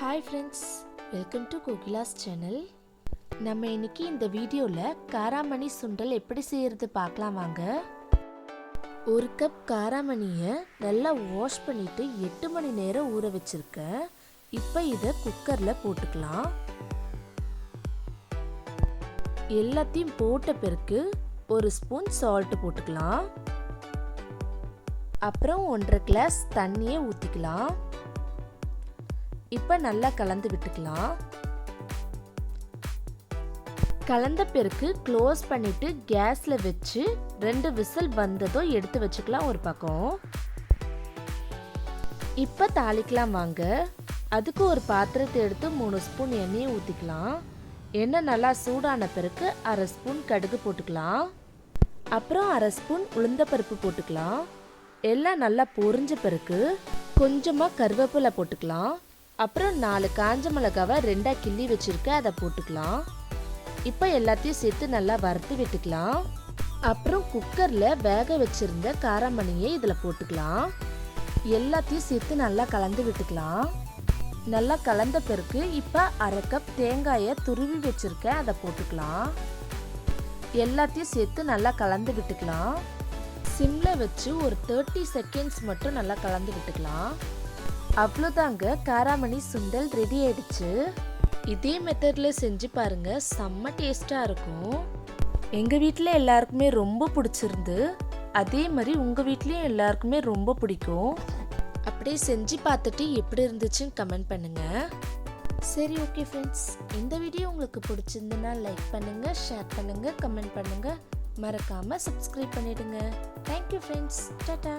Hi friends, welcome to Kokila's channel. நம்ம இன்னைக்கு இந்த வீடியோல காராமணி சுண்டல் எப்படி செய்யறது பார்க்கலாம் வாங்க. ஒரு கப் காராமணியை நல்லா வாஷ் பண்ணிட்டு 8 மணி நேரம் ஊற வச்சிருக்கேன். இப்போ இதை குக்கர்ல போட்டுக்கலாம். எல்லாத்தையும் போட்ட பிறகு ஒரு ஸ்பூன் சால்ட் போட்டுக்கலாம். அப்புறம் 1.5 கிளாஸ் தண்ணியை ஊற்றிக்கலாம். இப்போ நல்லா கலந்து விட்டுக்கலாம். கலந்த பிறகு க்ளோஸ் பண்ணிட்டு கேஸ்ல வச்சு 2 விசில் வந்ததும் எடுத்து வச்சுக்கலாம் ஒரு பக்கம். இப்போ தாளிக்கலாம் வாங்க. அதுக்கு ஒரு பாத்திரத்தை எடுத்து 3 ஸ்பூன் எண்ணெயை ஊற்றிக்கலாம். எண்ணெய் நல்லா சூடான பிறகு 1/2 ஸ்பூன் கடுகு போட்டுக்கலாம். அப்புறம் 1/2 ஸ்பூன் உளுந்தப்பருப்பு போட்டுக்கலாம். எல்லாம் நல்லா பொரிஞ்ச பிறகு கொஞ்சமாக கருவேப்பிலை போட்டுக்கலாம். அப்புறம் 4 காஞ்ச மிளகாவை 2 கிள்ளி வச்சிருக்கேன், அதை போட்டுக்கலாம். இப்போ எல்லாத்தையும் சேர்த்து நல்லா வறுத்து விட்டுக்கலாம். அப்புறம் குக்கரில் வேக வச்சிருந்த காராமணியை இதில் போட்டுக்கலாம். எல்லாத்தையும் சேர்த்து நல்லா கலந்து விட்டுக்கலாம். நல்லா கலந்த பிறகு இப்போ 1/2 கப் தேங்காயை துருவி வச்சிருக்கேன், அதை போட்டுக்கலாம். எல்லாத்தையும் சேர்த்து நல்லா கலந்து விட்டுக்கலாம். சிம்மில் வச்சு ஒரு 30 செகண்ட்ஸ் மட்டும் நல்லா கலந்து விட்டுக்கலாம். அவ்வளோதாங்க, காராமணி சுண்டல் ரெடி ஆயிடுச்சு. இதே மெத்தடில் செஞ்சு பாருங்க, செம்ம டேஸ்டாக இருக்கும். எங்கள் வீட்டில் எல்லாருக்குமே ரொம்ப பிடிச்சிருந்து, அதே மாதிரி உங்கள் வீட்லேயும் எல்லாருக்குமே ரொம்ப பிடிக்கும். அப்படியே செஞ்சு பார்த்துட்டு எப்படி இருந்துச்சுன்னு கமெண்ட் பண்ணுங்கள். சரி, ஓகே ஃப்ரெண்ட்ஸ், இந்த வீடியோ உங்களுக்கு பிடிச்சிருந்துன்னா லைக் பண்ணுங்கள், ஷேர் பண்ணுங்கள், கமெண்ட் பண்ணுங்கள். மறக்காமல் சப்ஸ்கிரைப் பண்ணிடுங்க. Thank you friends, Tata.